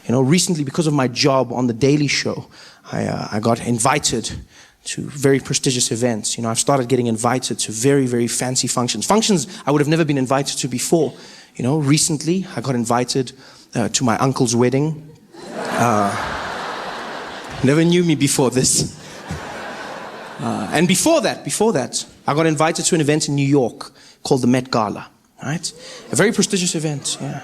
Recently, because of my job on The Daily Show, I got invited to very prestigious events. I've started getting invited to very, very fancy functions. Functions I would have never been invited to before. Recently I got invited to my uncle's wedding. Never knew me before this. And before that, I got invited to an event in New York called the Met Gala, right? A very prestigious event, yeah,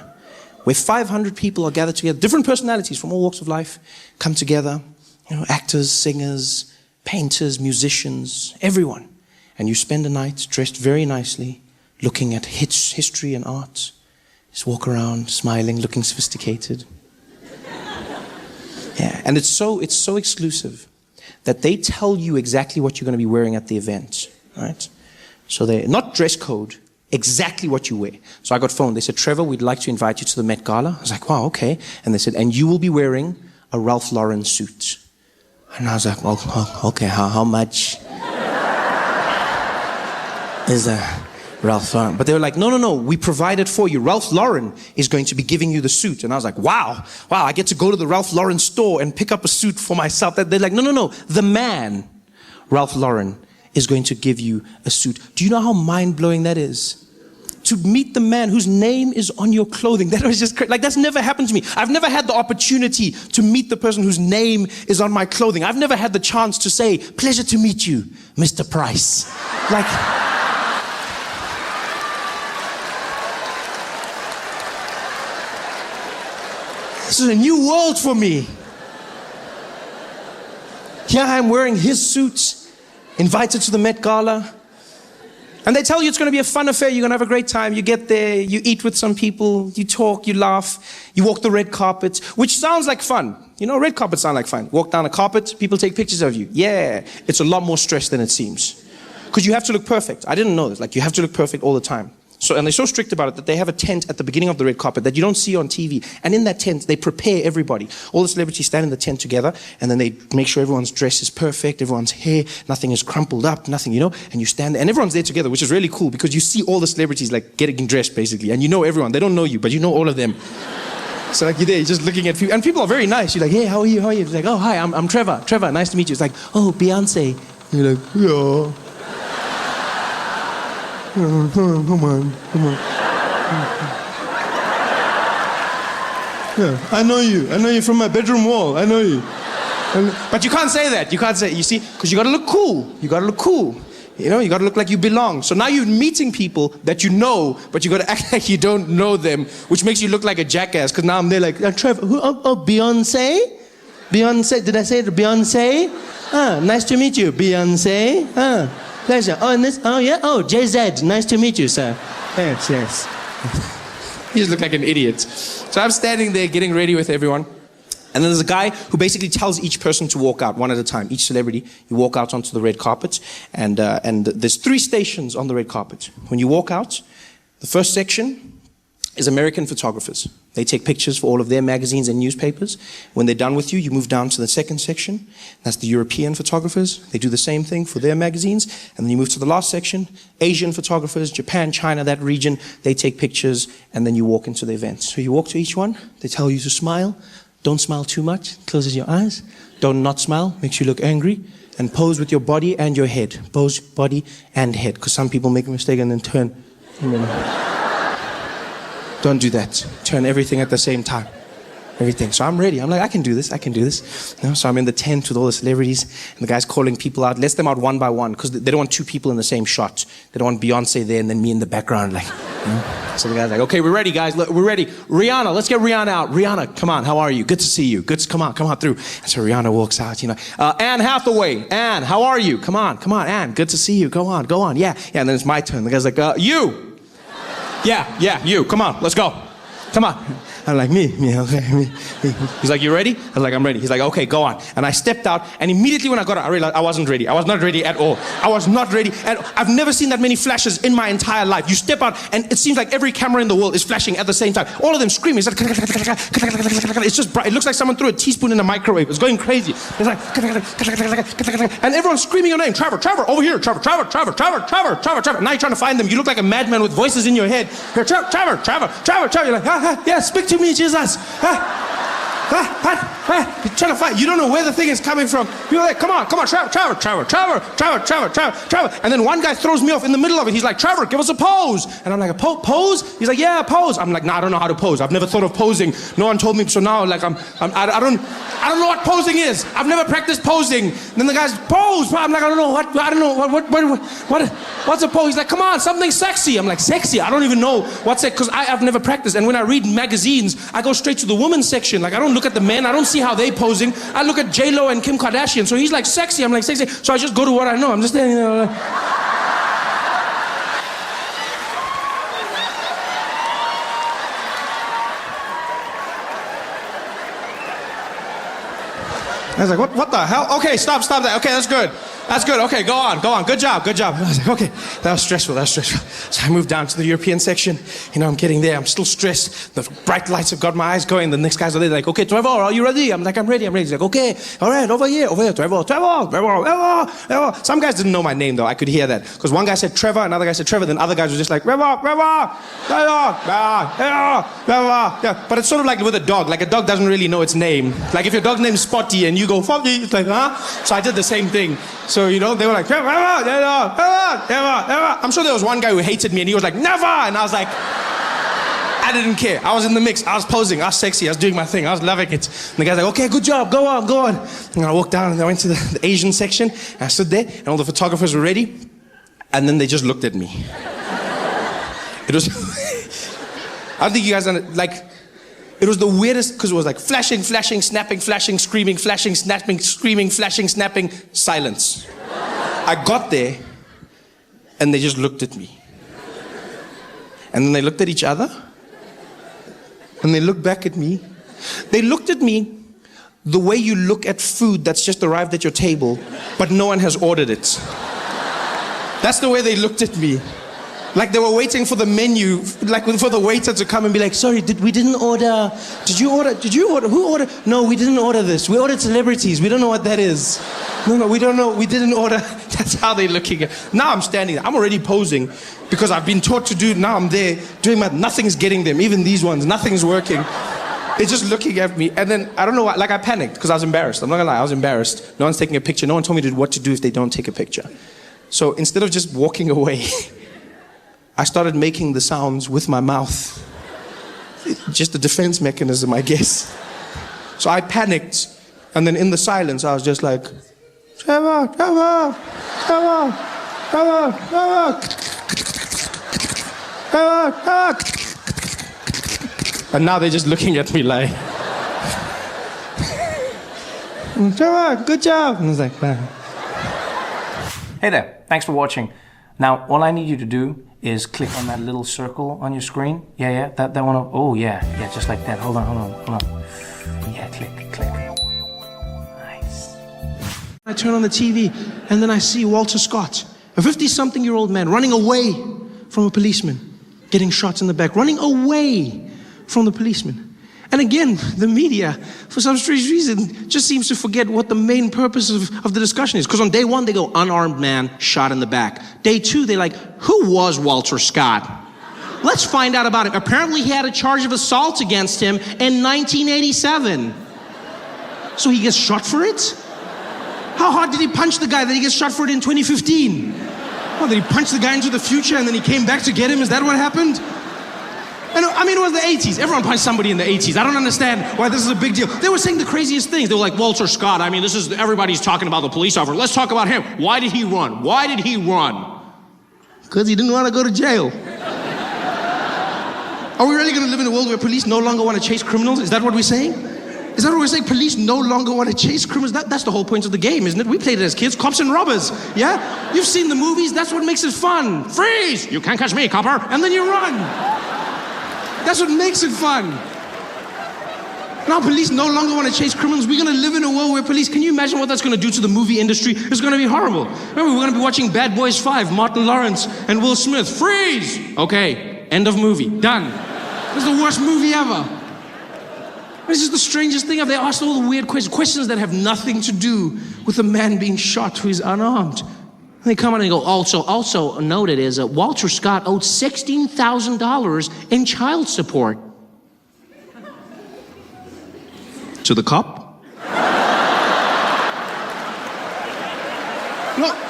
where 500 people are gathered together, different personalities from all walks of life come together, actors, singers, painters, musicians, everyone. And you spend a night dressed very nicely, looking at history and art. Just walk around, smiling, looking sophisticated. Yeah, and it's so exclusive that they tell you exactly what you're going to be wearing at the event, right? So they're not dress code, exactly what you wear. So I got phoned. They said, Trevor, we'd like to invite you to the Met Gala. I was like, wow, okay. And they said, and you will be wearing a Ralph Lauren suit. And I was like, well, okay, how much is Ralph Lauren? But they were like, no, we provide it for you. Ralph Lauren is going to be giving you the suit. And I was like, wow, I get to go to the Ralph Lauren store and pick up a suit for myself. They're like, no, the man, Ralph Lauren, is going to give you a suit. Do you know how mind-blowing that is? To meet the man whose name is on your clothing. That was just crazy. Like, that's never happened to me. I've never had the opportunity to meet the person whose name is on my clothing. I've never had the chance to say, pleasure to meet you, Mr. Price. Like, this is a new world for me. Here I am wearing his suit, invited to the Met Gala. And they tell you it's going to be a fun affair, you're going to have a great time. You get there, you eat with some people, you talk, you laugh, you walk the red carpet, which sounds like fun. Red carpets sound like fun. Walk down a carpet, people take pictures of you. Yeah, it's a lot more stress than it seems. Because you have to look perfect. I didn't know this. Like, you have to look perfect all the time. And they're so strict about it that they have a tent at the beginning of the red carpet that you don't see on TV. And in that tent, they prepare everybody. All the celebrities stand in the tent together, and then they make sure everyone's dress is perfect, everyone's hair, nothing is crumpled up, nothing, and you stand there, and everyone's there together, which is really cool because you see all the celebrities like getting dressed basically, and you know everyone. They don't know you, but you know all of them. So like you're there, you're just looking at people, and people are very nice. You're like, hey, how are you? It's like, oh, hi, I'm Trevor. Trevor, nice to meet you. It's like, oh, Beyoncé. And you're like, yeah. Come on. Yeah, I know you from my bedroom wall. I know you. But you can't say that. You see, because you gotta look cool. You gotta look like you belong. So now you're meeting people that you know, but you gotta act like you don't know them, which makes you look like a jackass. Because now I'm there like, Trevor, Beyoncé? Beyoncé, did I say it? Beyoncé? Nice to meet you, Beyoncé. Pleasure. Jay-Z, nice to meet you, sir. Yes. You just look like an idiot. So I'm standing there getting ready with everyone. And then there's a guy who basically tells each person to walk out one at a time. Each celebrity, you walk out onto the red carpet. And there's 3 stations on the red carpet. When you walk out, the first section is American photographers. They take pictures for all of their magazines and newspapers. When they're done with you, you move down to the second section. That's the European photographers. They do the same thing for their magazines. And then you move to the last section, Asian photographers, Japan, China, that region. They take pictures, and then you walk into the event. So you walk to each one. They tell you to smile. Don't smile too much. Closes your eyes. Don't not smile. Makes you look angry. And pose with your body and your head. Pose, body, and head. Because some people make a mistake and then turn. Don't do that. Turn everything at the same time. Everything. So I'm ready. I'm like, I can do this. So I'm in the tent with all the celebrities, and the guy's calling people out. Lets them out one by one, because they don't want 2 people in the same shot. They don't want Beyonce there and then me in the background, like. So the guy's like, okay, we're ready, guys. Look, we're ready. Rihanna, let's get Rihanna out. Rihanna, come on. How are you? Good to see you. Come on through. And so Rihanna walks out. Anne Hathaway. Anne, how are you? Come on, Anne. Good to see you. Go on. Yeah. And then it's my turn. The guy's like, you. Yeah, you. Come on, let's go. Come on. I'm like, me, okay, me. He's like, you ready? I was like, I'm ready. He's like, okay, go on. And I stepped out, and immediately when I got out, I realized I wasn't ready. I was not ready at all. I was not ready. And I've never seen that many flashes in my entire life. You step out, and it seems like every camera in the world is flashing at the same time. All of them screaming. It's like, it's just bright. It looks like someone threw a teaspoon in a microwave. It's going crazy. It's like, and everyone's screaming your name. Trevor, over here. Trevor. Now you're trying to find them. You look like a madman with voices in your head. Trevor. You're like, yeah, speak to me, Jesus. You're trying to fight. You don't know where the thing is coming from. People are like, come on, Trevor. And then one guy throws me off in the middle of it. He's like, Trevor, give us a pose. And I'm like, a pose? He's like, yeah, pose. I'm like, nah, I don't know how to pose. I've never thought of posing. No one told me. So now, like, I don't know what posing is. I've never practiced posing. And then the guy's pose. I'm like, I don't know what's a pose? He's like, come on, something sexy. I'm like, sexy? I don't even know what's it, because I've never practiced. And when I read magazines, I go straight to the women's section. Like, I don't look at the men. I don't see how they posing. I look at J-Lo and Kim Kardashian. So he's like, sexy. I'm like, sexy. So I just go to what I know. I'm just standing there. I was like, what the hell? Okay, stop that. Okay, that's good. Okay, go on. Good job. I was like, okay, that was stressful. So I moved down to the European section. You know, I'm getting there. I'm still stressed. The bright lights have got my eyes going. The next guys are there like, okay, Trevor, are you ready? I'm like, I'm ready. He's like, okay, all right, over here, Trevor. Some guys didn't know my name, though. I could hear that. Because one guy said Trevor, another guy said Trevor, then other guys were just like, Trevor. Yeah, but it's sort of like with a dog. Like, a dog doesn't really know its name. Like, if your dog's name's Spotty and you go, Spotty, it's like, huh? So I did the same thing. So, you know, they were like, Trevor. I'm sure there was one guy who hated me and he was like, never! And I was like, I didn't care. I was in the mix. I was posing. I was sexy. I was doing my thing. I was loving it. And the guy's like, okay, good job. Go on. And I walked down and I went to the Asian section. And I stood there and all the photographers were ready. And then they just looked at me. It was... I don't think you guys like... It was the weirdest, because it was like flashing, snapping, flashing, screaming, flashing, snapping, screaming, flashing, snapping, silence. I got there, and they just looked at me. And then they looked at each other, and they looked back at me. They looked at me the way you look at food that's just arrived at your table, but no one has ordered it. That's the way they looked at me. Like they were waiting for the menu, like for the waiter to come and be like, sorry, we didn't order. Did you order? Who ordered? No, we didn't order this. We ordered celebrities. We don't know what that is. No, we don't know. We didn't order. That's how they're looking at. Now I'm standing there. I'm already posing because I've been taught to do. Now I'm there doing nothing's getting them. Even these ones, nothing's working. They're just looking at me. And then, I don't know why, like I panicked because I was embarrassed. I'm not gonna lie, I was embarrassed. No one's taking a picture. No one told me what to do if they don't take a picture. So instead of just walking away, I started making the sounds with my mouth. Just a defense mechanism, I guess. So I panicked, and then in the silence, I was just like, Trevor. And now they're just looking at me like, Trevor, good job. And I was like, wow. Hey there, thanks for watching. Now, all I need you to do is click on that little circle on your screen. Yeah, that one. Oh, yeah, just like that. Hold on. Yeah, click. Nice. I turn on the TV, and then I see Walter Scott, a 50-something-year-old man, running away from a policeman, getting shot in the back, running away from the policeman. And again, the media, for some strange reason, just seems to forget what the main purpose of the discussion is. Because on day one, they go, unarmed man, shot in the back. Day two, they're like, who was Walter Scott? Let's find out about him. Apparently, he had a charge of assault against him in 1987. So he gets shot for it? How hard did he punch the guy that he gets shot for it in 2015? Oh, did he punch the guy into the future and then he came back to get him? Is that what happened? I mean, it was the 80s. Everyone punched somebody in the 80s. I don't understand why this is a big deal. They were saying the craziest things. They were like, Walter Scott, I mean, everybody's talking about the police officer. Let's talk about him. Why did he run? Because he didn't want to go to jail. Are we really going to live in a world where police no longer want to chase criminals? Is that what we're saying? Is that what we're saying? Police no longer want to chase criminals? That's the whole point of the game, isn't it? We played it as kids, cops and robbers, yeah? You've seen the movies, that's what makes it fun. Freeze! You can't catch me, copper. And then you run. That's what makes it fun. Now police no longer want to chase criminals. We're going to live in a world where police, can you imagine what that's going to do to the movie industry? It's going to be horrible. Remember, we're going to be watching Bad Boys 5, Martin Lawrence and Will Smith. Freeze! Okay, end of movie, done. This is the worst movie ever. This is the strangest thing. They asked all the weird questions that have nothing to do with a man being shot who is unarmed. And they come on and go, also noted is Walter Scott owed $16,000 in child support. To the cop?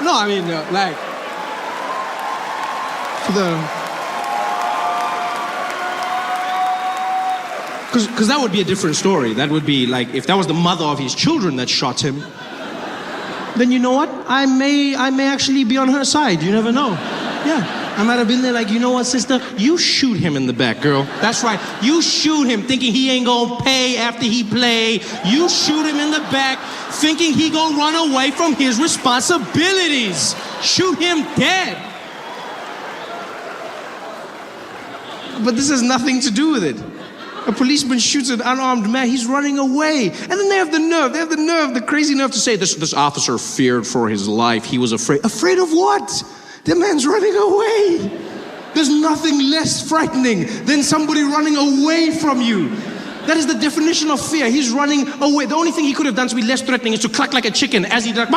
No, I mean, like, to the... Because that would be a different story. That would be like, if that was the mother of his children that shot him, then you know what? I may actually be on her side. You never know. Yeah, I might have been there like, you know what, sister? You shoot him in the back, girl. That's right. You shoot him thinking he ain't gonna pay after he play. You shoot him in the back thinking he gonna run away from his responsibilities. Shoot him dead. But this has nothing to do with it. A policeman shoots an unarmed man, he's running away. And then they have the crazy nerve to say, this officer feared for his life, he was afraid. Afraid of what? The man's running away. There's nothing less frightening than somebody running away from you. That is the definition of fear. He's running away. The only thing he could have done to be less threatening is to cluck like a chicken as he did.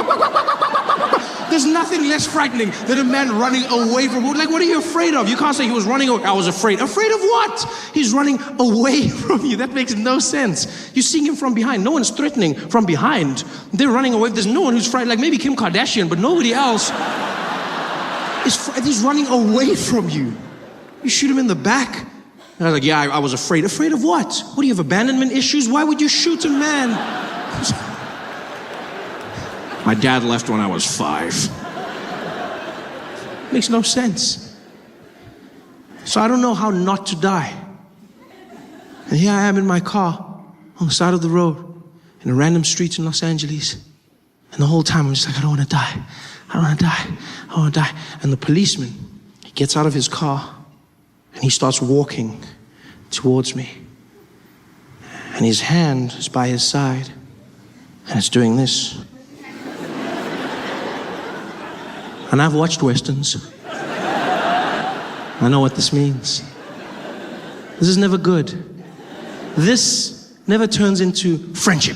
There's nothing less frightening than a man running away from you. Like, what are you afraid of? You can't say he was running away. I was afraid. Afraid of what? He's running away from you. That makes no sense. You're seeing him from behind. No one's threatening from behind. They're running away. There's no one who's frightened. Like maybe Kim Kardashian, but nobody else. He's running away from you. You shoot him in the back. And I was like, yeah, I was afraid. Afraid of what? What, do you have abandonment issues? Why would you shoot a man? My dad left when I was 5. Makes no sense. So I don't know how not to die. And here I am in my car on the side of the road in a random street in Los Angeles. And the whole time I'm just like, I don't want to die. I don't want to die. I don't want to die. And the policeman, he gets out of his car and he starts walking towards me. And his hand is by his side and it's doing this. And I've watched Westerns. I know what this means. This is never good. This never turns into friendship.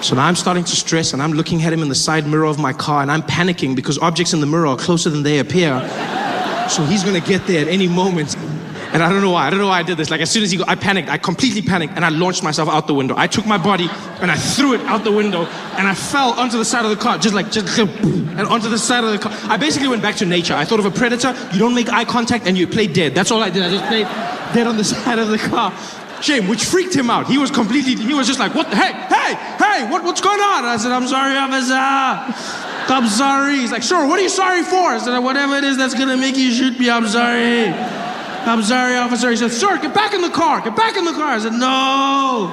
So now I'm starting to stress and I'm looking at him in the side mirror of my car and I'm panicking because objects in the mirror are closer than they appear. So he's gonna get there at any moment. And I don't know why I did this. Like as soon as he I panicked, I completely panicked and I launched myself out the window. I took my body and I threw it out the window and I fell onto the side of the car, just and onto the side of the car. I basically went back to nature. I thought of a predator, you don't make eye contact and you play dead. That's all I did, I just played dead on the side of the car. Shame, which freaked him out. He was just like, what, hey, what's going on? And I said, I'm sorry, officer. I'm sorry. He's like, sure, what are you sorry for? I said, whatever it is that's gonna make you shoot me, I'm sorry. I'm sorry, officer. He said, sir, get back in the car. Get back in the car. I said, no.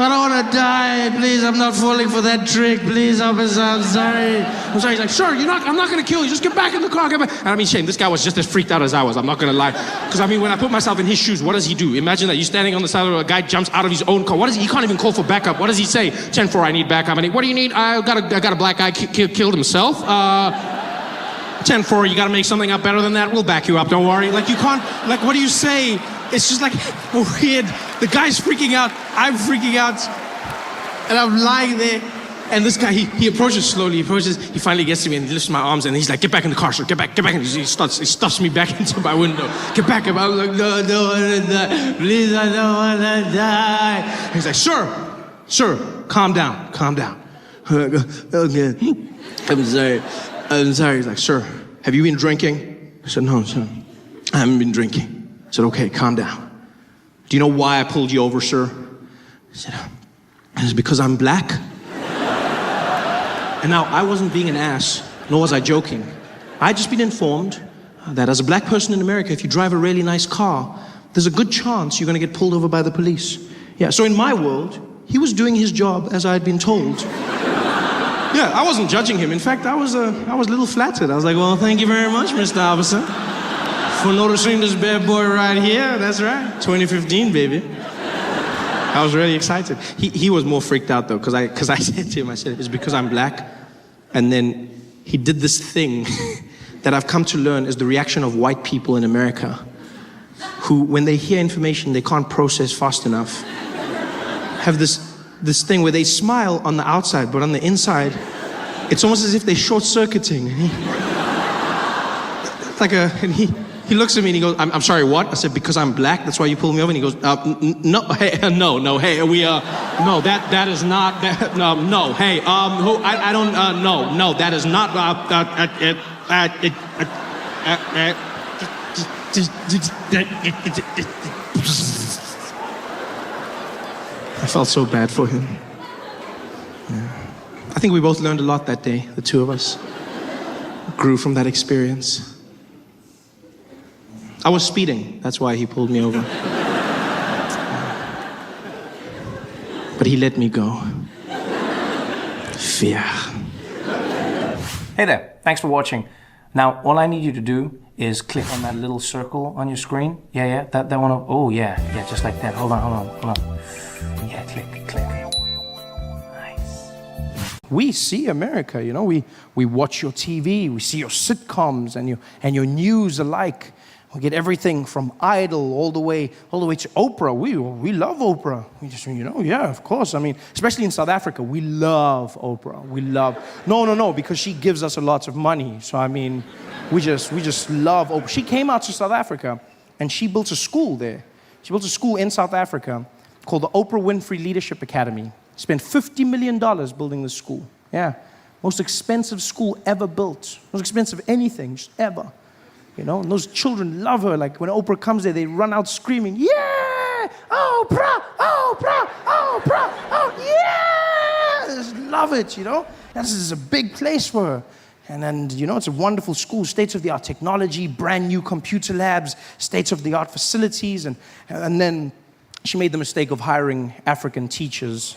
I don't want to die. Please, I'm not falling for that trick. Please, officer, I'm sorry. I'm sorry. He's like, sure, I'm not going to kill you. Just get back in the car. Get back. And I mean, Shane, this guy was just as freaked out as I was. I'm not going to lie. Because I mean, when I put myself in his shoes, what does he do? Imagine that you're standing on the side of a guy jumps out of his own car. What is he? He can't even call for backup. What does he say? 10-4, I need backup. What do you need? I got a black guy killed himself. 10-4, you gotta make something up better than that. We'll back you up, don't worry. Like you can't, like what do you say? It's just like weird. The guy's freaking out, I'm freaking out. And I'm lying there. And this guy, he approaches slowly, he finally gets to me and he lifts my arms and he's like, get back in the car, sir, get back. And he stuffs me back into my window. Get back. I'm like, no, I don't wanna die. Please, I don't wanna die. And he's like, sir, calm down. Okay, I'm sorry. He's like, sir, have you been drinking? I said, no, sir, I haven't been drinking. I said, okay, calm down. Do you know why I pulled you over, sir? I said, it's because I'm black. And now, I wasn't being an ass, nor was I joking. I'd just been informed that as a black person in America, if you drive a really nice car, there's a good chance you're gonna get pulled over by the police. Yeah, so in my world, he was doing his job as I had been told. Yeah, I wasn't judging him. In fact, I was a little flattered. I was like, well, thank you very much, Mr. Officer, for noticing this bad boy right here. That's right, 2015, baby. I was really excited. He was more freaked out, though, because I said to him, I said, it's because I'm black. And then he did this thing that I've come to learn is the reaction of white people in America, who, when they hear information they can't process fast enough, have this thing where they smile on the outside, but on the inside, it's almost as if they're short-circuiting. He looks at me and he goes, I'm sorry, what? I said, because I'm black, that's why you pulled me over? And he goes, no, hey, no, hey, no, that is not, no, hey, I don't, no, that is not, I felt so bad for him. Yeah. I think we both learned a lot that day, the two of us. Grew from that experience. I was speeding, that's why he pulled me over. But he let me go. Fear. Hey there, thanks for watching. Now, all I need you to do is click on that little circle on your screen. Yeah, that one. Oh, yeah, just like that. Hold on. Yeah, click. Nice. We see America, you know. We watch your TV, we see your sitcoms and your news alike. We get everything from Idol all the way to Oprah. We love Oprah. We just, yeah, of course. I mean, especially in South Africa, we love Oprah. We love, no, because she gives us a lot of money. So, I mean, we just love Oprah. She came out to South Africa and she built a school there. She built a school in South Africa called the Oprah Winfrey Leadership Academy. Spent $50 million building this school. Yeah, most expensive school ever built. Most expensive anything, just ever. You know, and those children love her. Like when Oprah comes there, they run out screaming, yeah, Oprah, oh, yeah. They just love it, you know. This is a big place for her. And then, it's a wonderful school, state-of-the-art technology, brand new computer labs, state-of-the-art facilities. And then she made the mistake of hiring African teachers,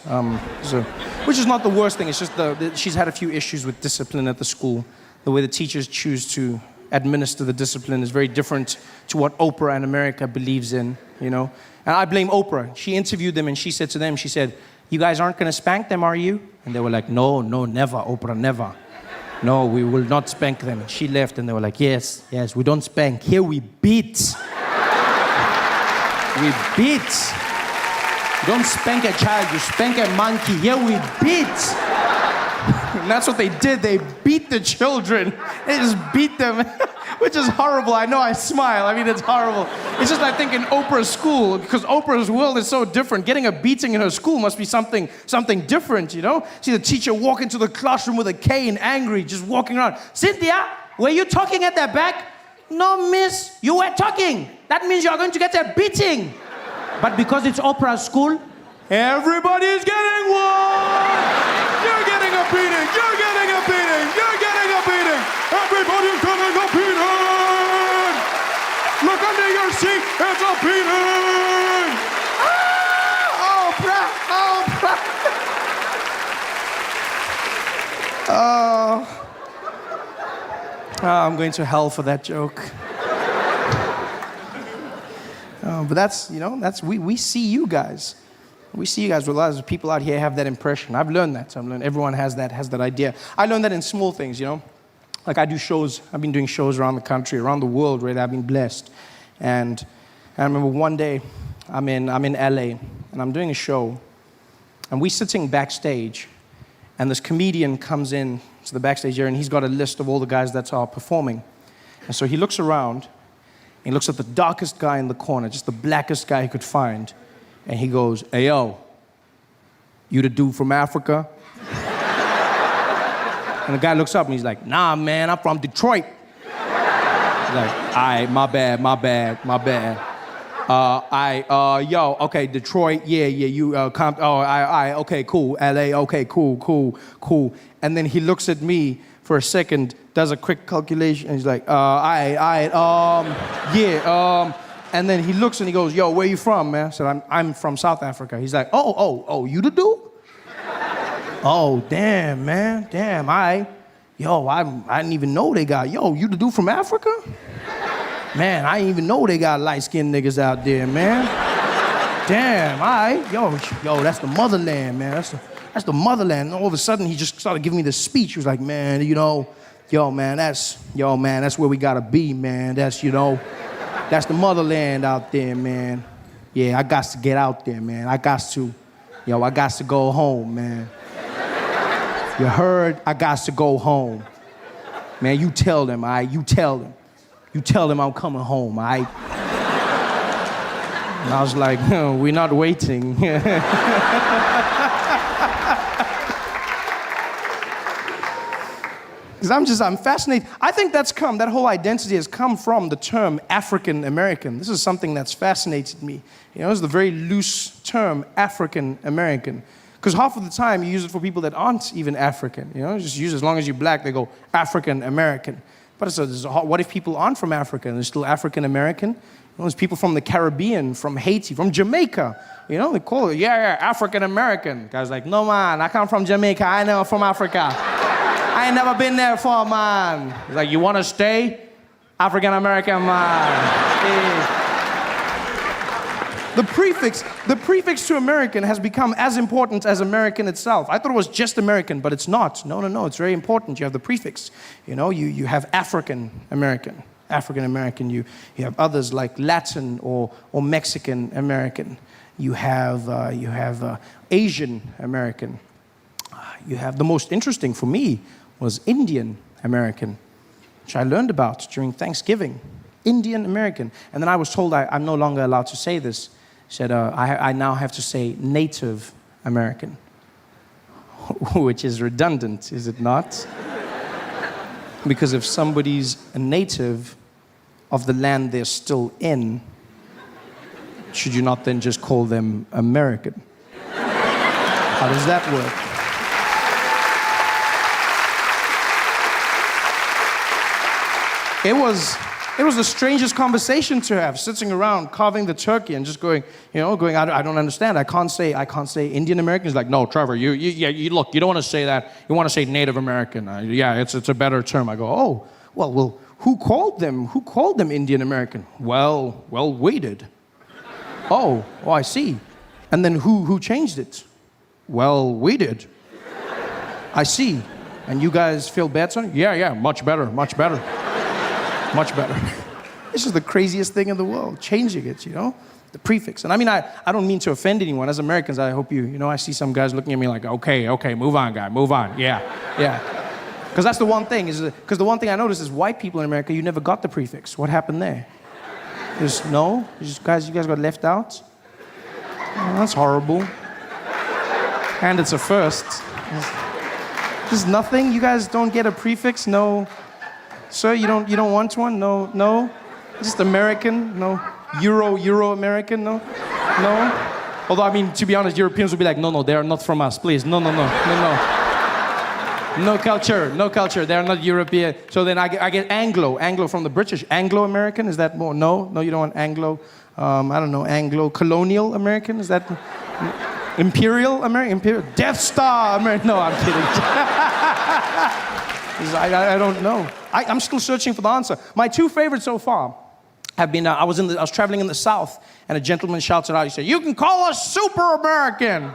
which is not the worst thing. It's just she's had a few issues with discipline at the school. The way the teachers choose to administer the discipline is very different to what Oprah and America believes in, And I blame Oprah. She interviewed them and she said to them, she said, you guys aren't going to spank them, are you? And they were like, no, never, Oprah, never. No, we will not spank them. And she left and they were like, yes, we don't spank. Here we beat. We beat. You don't spank a child, you spank a monkey. Here we beat. And that's what they did. They beat the children. They just beat them, which is horrible. I know, I smile. I mean, it's horrible. It's just, I think, in Oprah's school, because Oprah's world is so different. Getting a beating in her school must be something different, See the teacher walk into the classroom with a cane, angry, just walking around. Cynthia, were you talking at the back? No, miss, you were talking. That means you're going to get a beating. But because it's Oprah's school, everybody's getting one. You're getting a beating. You're getting a beating. You're getting a beating. Everybody's getting a beating. Look under your seat. It's a beating. Oprah. I'm going to hell for that joke. But that's we see you guys. We see you guys. A lot of people out here have that impression. I've learned that. Everyone has that idea. I learned that in small things, Like I do shows. I've been doing shows around the country, around the world, really. I've been blessed. And I remember one day, I'm in LA, and I'm doing a show, and we're sitting backstage, and this comedian comes in to the backstage area, and he's got a list of all the guys that are performing. And so he looks around, and he looks at the darkest guy in the corner, just the blackest guy he could find, and he goes, hey, yo, you the dude from Africa? And the guy looks up and he's like, nah, man, I'm from Detroit. He's like, all right, my bad. Yo, okay, Detroit, yeah, you, okay, cool, LA, okay, cool. And then he looks at me for a second, does a quick calculation, and he's like, and then he looks and he goes, yo, where you from, man? I said, I'm from South Africa. He's like, oh, you the dude? Oh, damn, man, damn, I didn't even know they got, you the dude from Africa? Man, I didn't even know they got light-skinned niggas out there, man. Damn, yo, that's the motherland, man, that's the motherland. And all of a sudden, he just started giving me this speech. He was like, man, that's where we gotta be, man, that's the motherland out there, man. Yeah, I got to get out there, man. I got to go home, man. You heard? I got to go home. Man, you tell them, all right? You tell them. You tell them I'm coming home, all right? And I was like, no, we're not waiting. Because I'm fascinated. I think that whole identity has come from the term African American. This is something that's fascinated me. You know, it's the very loose term African American. Because half of the time you use it for people that aren't even African. You know, just use it as long as you're black, they go African American. But what if people aren't from Africa and they're still African American? You know, there's people from the Caribbean, from Haiti, from Jamaica. You know, they call it, yeah, African American. Guy's like, no man, I come from Jamaica, I know from Africa. I ain't never been there before, man. He's like, you want to stay? African American, man. Hey. The prefix to American has become as important as American itself. I thought it was just American, but it's not. No, it's very important. You have the prefix. You know, you have African American. You have others like Latin or Mexican American. You have Asian American. You have the most interesting for me was Indian American, which I learned about during Thanksgiving. Indian American. And then I was told I'm no longer allowed to say this. He said, I now have to say Native American, which is redundant, is it not? Because if somebody's a native of the land they're still in, should you not then just call them American? How does that work? It was the strangest conversation to have, sitting around carving the turkey and just going, I don't understand. I can't say Indian American. He's like, no, Trevor, you look, you don't want to say that. You want to say Native American. It's a better term. I go, oh, well, who called them Indian American? Well, we did. Oh, I see. And then who changed it? Well, we did. I see. And you guys feel bad, son? Yeah, much better. Much better. This is the craziest thing in the world, changing it, you know? The prefix. And I mean, I don't mean to offend anyone. As Americans, I hope I see some guys looking at me like, okay, move on, guy, move on. Yeah. Because that's the one thing. Because the one thing I noticed is white people in America, you never got the prefix. What happened there? You guys got left out? Oh, that's horrible. And it's a first. There's nothing? You guys don't get a prefix? No. Sir, you don't want one? No? Just American? No? Euro American? No? Although, I mean, to be honest, Europeans would be like, no, they are not from us, please. No. No culture, they are not European. So then I get Anglo from the British. Anglo-American, is that more? No, you don't want Anglo. I don't know, Anglo-colonial American, is that? Imperial American? Death Star American? No, I'm kidding. I don't know. I'm still searching for the answer. My two favorites so far have been, I was traveling in the South, and a gentleman shouted out, he said, you can call us Super American.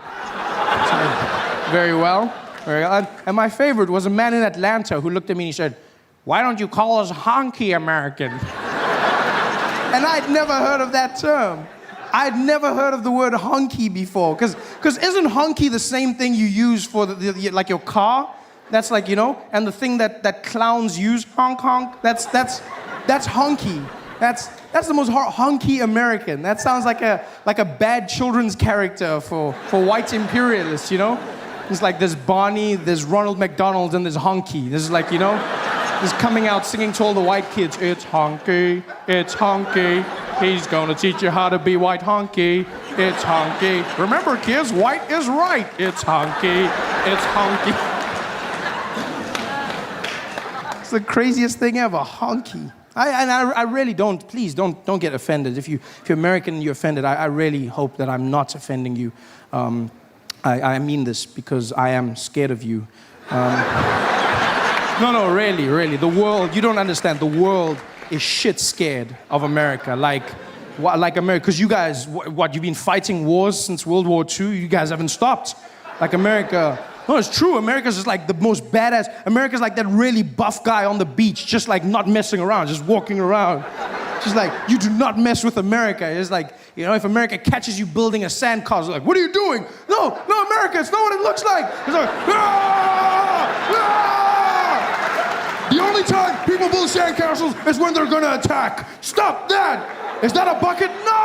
Very well. And my favorite was a man in Atlanta who looked at me and he said, why don't you call us Honky American? And I'd never heard of that term. I'd never heard of the word honky before. Because isn't honky the same thing you use for like your car? That's like, and the thing that clowns use, honk, that's honky. That's the most honky American. That sounds like a bad children's character for white imperialists, It's like there's Barney, there's Ronald McDonald, and there's honky. This is like, this coming out singing to all the white kids, it's honky, he's gonna teach you how to be white honky, it's honky. Remember kids, white is right, it's honky. It's the craziest thing ever, honky. I really don't, please don't get offended. If you're American and you're offended, I really hope that I'm not offending you. I mean this because I am scared of you. No, really. The world, you don't understand. The world is shit scared of America. Like America, because you guys, you've been fighting wars since World War II? You guys haven't stopped. Like America, no, it's true. America's just like the most badass. America's like that really buff guy on the beach, just like not messing around, just walking around. Just like, you do not mess with America. It's like, if America catches you building a sandcastle, like, what are you doing? No, America, it's not what it looks like. It's like, ah! The only only time people build sandcastles is when they're gonna attack. Stop that! Is that a bucket? No!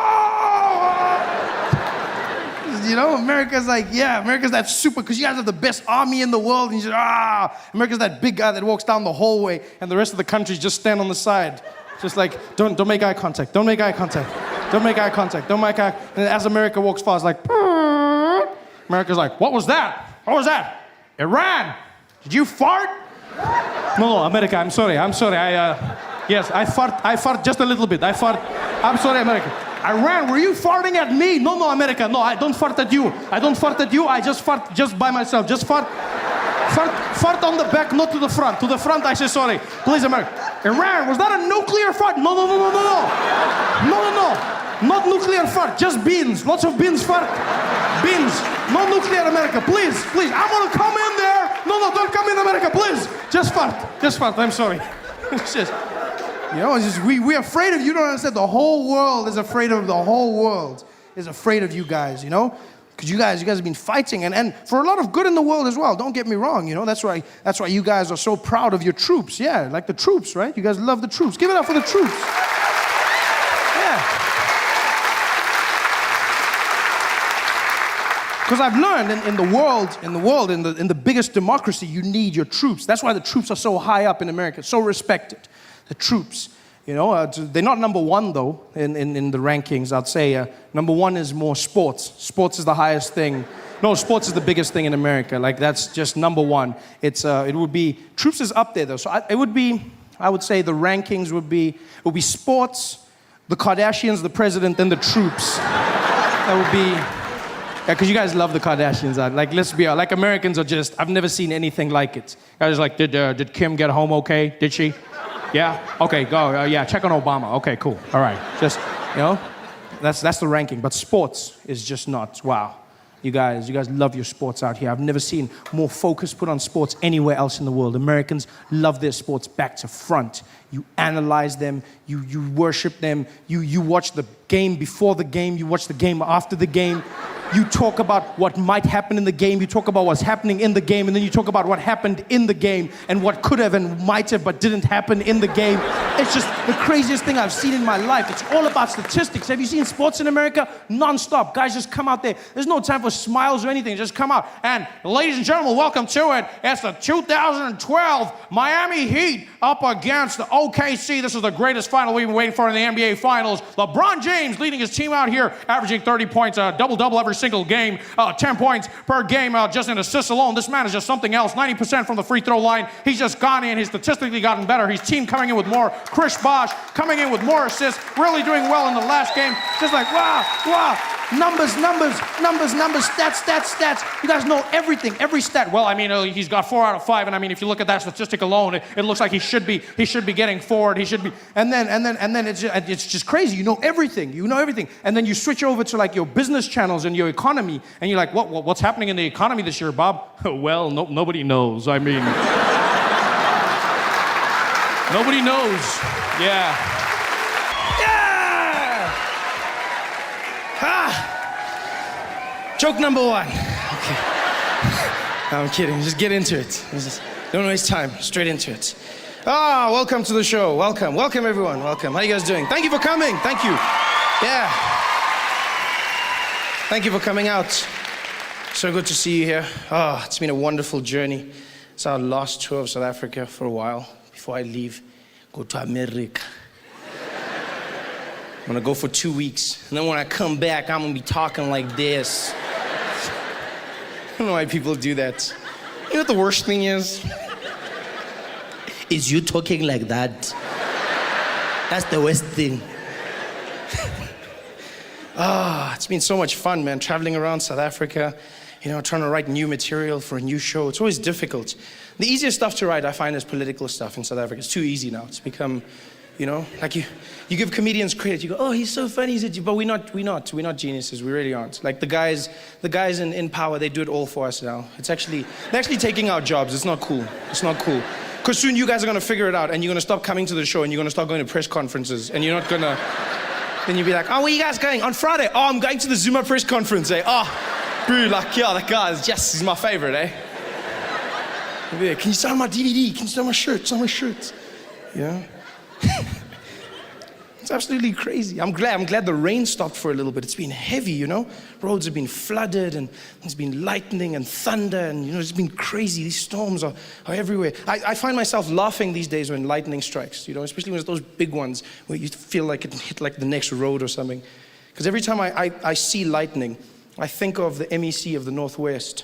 You know, America's like, yeah, America's that super, because you guys have the best army in the world, and you just, America's that big guy that walks down the hallway, and the rest of the countries just stand on the side. Just like, don't make eye contact, don't make eye contact, don't make eye contact, don't make eye, and as America walks past, like, America's like, what was that? What was that? Iran! Did you fart? No, America, I'm sorry. Yes, I fart just a little bit. I'm sorry, America. Iran, were you farting at me? No, America, no, I don't fart at you. I just fart just by myself. Just fart on the back, not to the front. To the front, I say sorry. Please, America. Iran, was that a nuclear fart? No. Not nuclear fart, just beans. Lots of beans fart. Beans. No nuclear, America, please. I'm gonna come in there. No, don't come in, America, please. Just fart, I'm sorry. It's just, you know, it's just, we're afraid of you. Don't understand. The whole world is afraid of you guys, you know? Because you guys have been fighting, and for a lot of good in the world as well. Don't get me wrong, you know? That's why you guys are so proud of your troops. Yeah, like the troops, right? You guys love the troops. Give it up for the troops. Yeah. Because I've learned in the biggest democracy, you need your troops. That's why the troops are so high up in America, so respected. The troops, you know, they're not number one though in the rankings. I'd say number one is more sports. Sports is the highest thing. No, sports is the biggest thing in America. Like that's just number one. It would be troops is up there though. So I would say the rankings would be sports, the Kardashians, the president, and the troops. That would be. Yeah, because you guys love the Kardashians. Like, let's be honest. Like, Americans are just, I've never seen anything like it. Guys like, did Kim get home okay? Did she? Yeah? Okay, go. Yeah, check on Obama. Okay, cool. All right. Just, you know, that's the ranking. But sports is just not, wow. You guys love your sports out here. I've never seen more focus put on sports anywhere else in the world. Americans love their sports back to front. You analyze them, you worship them, you watch the game before the game, you watch the game after the game. You talk about what might happen in the game, you talk about what's happening in the game, and then you talk about what happened in the game and what could have and might have but didn't happen in the game. It's just the craziest thing I've seen in my life. It's all about statistics. Have you seen sports in America? Non-stop. Guys just come out there. There's no time for smiles or anything. Just come out. And ladies and gentlemen, welcome to it. It's the 2012 Miami Heat up against the OKC. This is the greatest final we've been waiting for in the NBA Finals. LeBron James leading his team out here, averaging 30 points, double-double every single game, 10 points per game just in assists alone. This man is just something else. 90% from the free throw line. He's just gone in. He's statistically gotten better. His team coming in with more. Chris Bosh coming in with more assists, really doing well in the last game. Just like, wow. Numbers, stats. You guys know everything, every stat. Well, I mean, he's got 4 out of 5, and I mean, if you look at that statistic alone, it looks like he should be getting forward. He should be, and then it's just crazy. You know everything, and then you switch over to like your business channels and your economy, and you're like, what's happening in the economy this year, Bob? Well, nobody knows. I mean, nobody knows. Yeah. Joke number 1. Okay. No, I'm kidding. Just get into it. Don't waste time. Straight into it. Welcome to the show. Welcome everyone. Welcome. How you guys doing? Thank you for coming. Thank you. Yeah. Thank you for coming out. So good to see you here. It's been a wonderful journey. It's our last tour of South Africa for a while before I leave, go to America. I'm gonna go for 2 weeks, and then when I come back, I'm gonna be talking like this. I don't know why people do that. You know what the worst thing is? Is you talking like that. That's the worst thing. It's been so much fun, man, traveling around South Africa, you know, trying to write new material for a new show. It's always difficult. The easiest stuff to write, I find, is political stuff in South Africa. It's too easy now. It's become, you know, like you give comedians credit. You go, oh, he's so funny, but we're not geniuses. We really aren't. Like the guys in power, they do it all for us now. They're actually taking our jobs. It's not cool. Because soon you guys are gonna figure it out, and you're gonna stop coming to the show, and you're gonna start going to press conferences, and you're not gonna. Then you'll be like, oh, where are you guys going? On Friday? Oh, I'm going to the Zuma press conference, eh? Oh, bro, like, yeah, that guy he's my favorite, eh? Yeah, can you sign my DVD? Can you sign my shirt? Sign my shirt. You know? It's absolutely crazy. I'm glad the rain stopped for a little bit. It's been heavy, you know? Roads have been flooded and there's been lightning and thunder and, you know, it's been crazy. These storms are everywhere. I find myself laughing these days when lightning strikes, you know, especially when it's those big ones where you feel like it hit like the next road or something. Because every time I see lightning, I think of the MEC of the Northwest.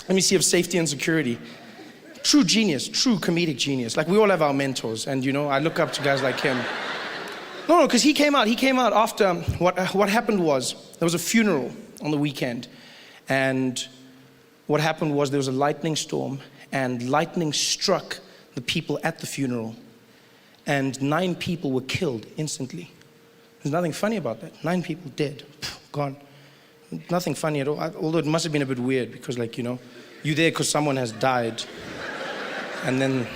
MEC of Safety and Security. True genius, true comedic genius. Like we all have our mentors and, you know, I look up to guys like him. No, because he came out after, what happened was, there was a funeral on the weekend, and what happened was there was a lightning storm, and lightning struck the people at the funeral, and 9 people were killed instantly. There's nothing funny about that. 9 people dead, gone. Nothing funny at all, although it must have been a bit weird, because like, you know, you're there because someone has died, and then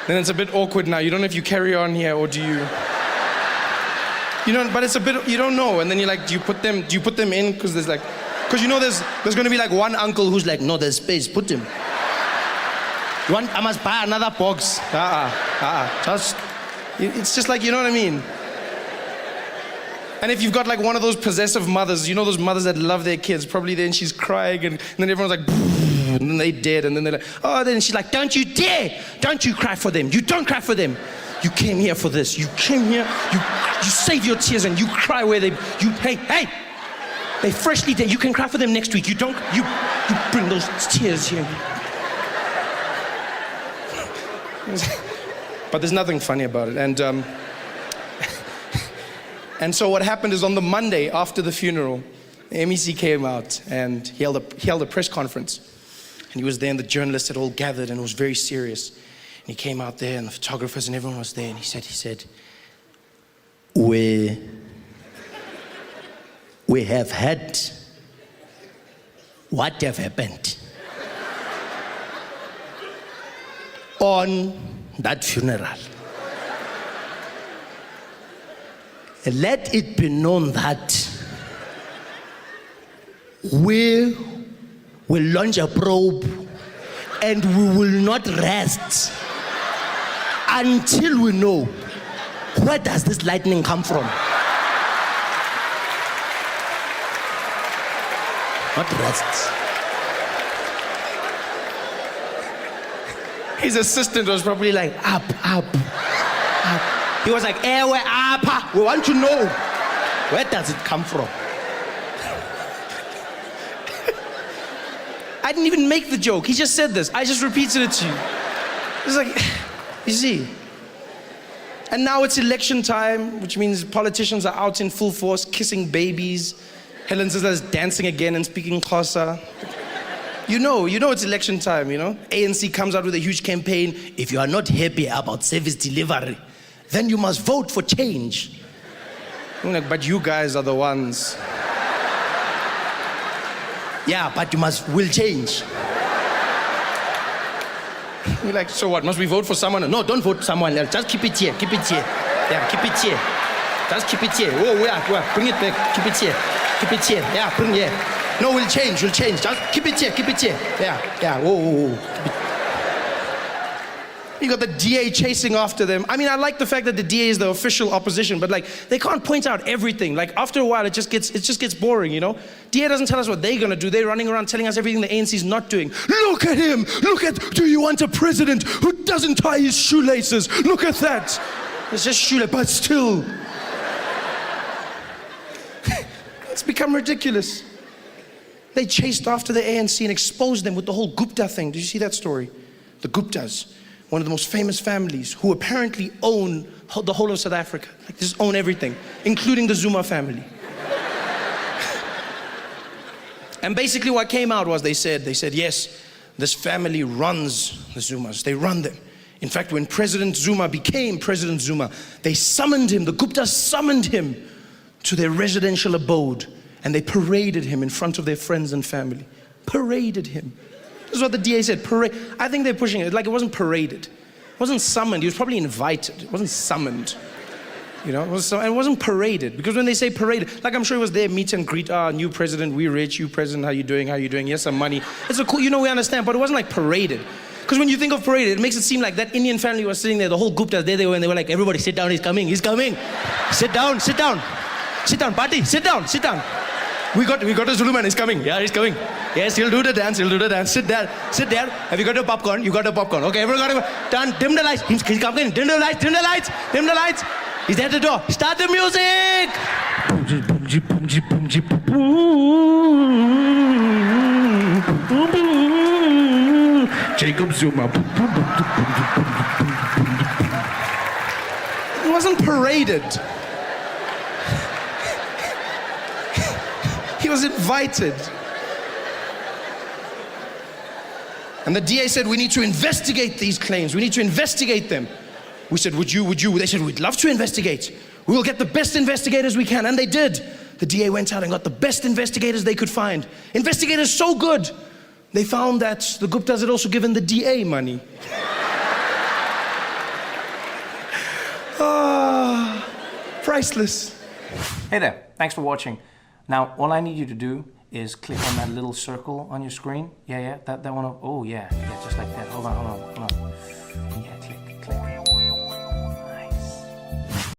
it's a bit awkward now. You don't know if you carry on here or do you know, but it's a bit, you don't know. And then you're like, do you put them in? Because you know there's going to be like one uncle who's like, no, there's space, put him. I must buy another box. It's just like, you know what I mean? And if you've got like one of those possessive mothers, you know those mothers that love their kids, probably then she's crying and then everyone's like, and then they dead, and then they're like, oh, then she's like, don't you dare, don't you cry for them, you don't cry for them. You came here for this, you came here, you save your tears and you cry where hey, they freshly dead, you can cry for them next week, you bring those tears here. But there's nothing funny about it, and so what happened is on the Monday after the funeral, the MEC came out and he held a press conference. And he was there and the journalists had all gathered and it was very serious. And he came out there and the photographers and everyone was there and he said, we have had what have happened on that funeral. Let it be known that we will launch a probe and we will not rest until we know where does this lightning come from. Not rest. His assistant was probably like, up. He was like, we're up. We want to know where does it come from. I didn't even make the joke. He just said this. I just repeated it to you. It's like, you see. And now it's election time, which means politicians are out in full force, kissing babies. Helen Zizla's dancing again and speaking Xhosa. You know it's election time, you know. ANC comes out with a huge campaign. If you are not happy about service delivery, then you must vote for change. I'm like, but you guys are the ones. Yeah, but we'll change. We're like, so what, must we vote for someone? No, don't vote for someone else. Just keep it here. Yeah, keep it here. Just keep it here. Oh, yeah, bring it back. Keep it here. Yeah, bring it here. No, we'll change. Just keep it here. Yeah. Whoa. You got the DA chasing after them. I mean, I like the fact that the DA is the official opposition, but like, they can't point out everything. Like, after a while, it just gets boring, you know? DA doesn't tell us what they're gonna do. They're running around telling us everything the ANC's not doing. Look at him! Do you want a president who doesn't tie his shoelaces? Look at that! It's just shoelace, but still. It's become ridiculous. They chased after the ANC and exposed them with the whole Gupta thing. Did you see that story? The Guptas. One of the most famous families who apparently own the whole of South Africa. Like, just own everything, including the Zuma family. And basically what came out was they said, yes, this family runs the Zumas. They run them. In fact, when President Zuma became President Zuma, they summoned him, the Guptas summoned him to their residential abode and they paraded him in front of their friends and family. Paraded him. This is what the DA said, parade. I think they're pushing it, like it wasn't paraded. It wasn't summoned, he was probably invited. It wasn't summoned. You know, it wasn't paraded. Because when they say paraded, like I'm sure it was their meet and greet, new president, we rich, you president, how you doing, here's some money. It's a cool, we understand, but it wasn't like paraded. Because when you think of parade, it makes it seem like that Indian family was sitting there, the whole Guptas, there they were, and they were like, everybody sit down, he's coming, he's coming. Sit down, sit down. Sit down, party, sit down, sit down. We got a Zulu man, he's coming. Yeah, he's coming. Yes, he'll do the dance, he'll do the dance. Sit there, sit there. Have you got your popcorn? You got your popcorn. Okay, everyone got it. Turn, dim the lights. He's coming. Dim the lights, dim the lights, dim the lights. He's at the door. Start the music. Jacob Zuma. It wasn't paraded. He was invited. And the DA said, we need to investigate these claims. We need to investigate them. We said, would you? They said, we'd love to investigate. We will get the best investigators we can. And they did. The DA went out and got the best investigators they could find. Investigators so good, they found that the Guptas had also given the DA money. Ah, priceless. Hey there, thanks for watching. Now, all I need you to do is click on that little circle on your screen. Yeah, that one. Oh, yeah, just like that. Hold on.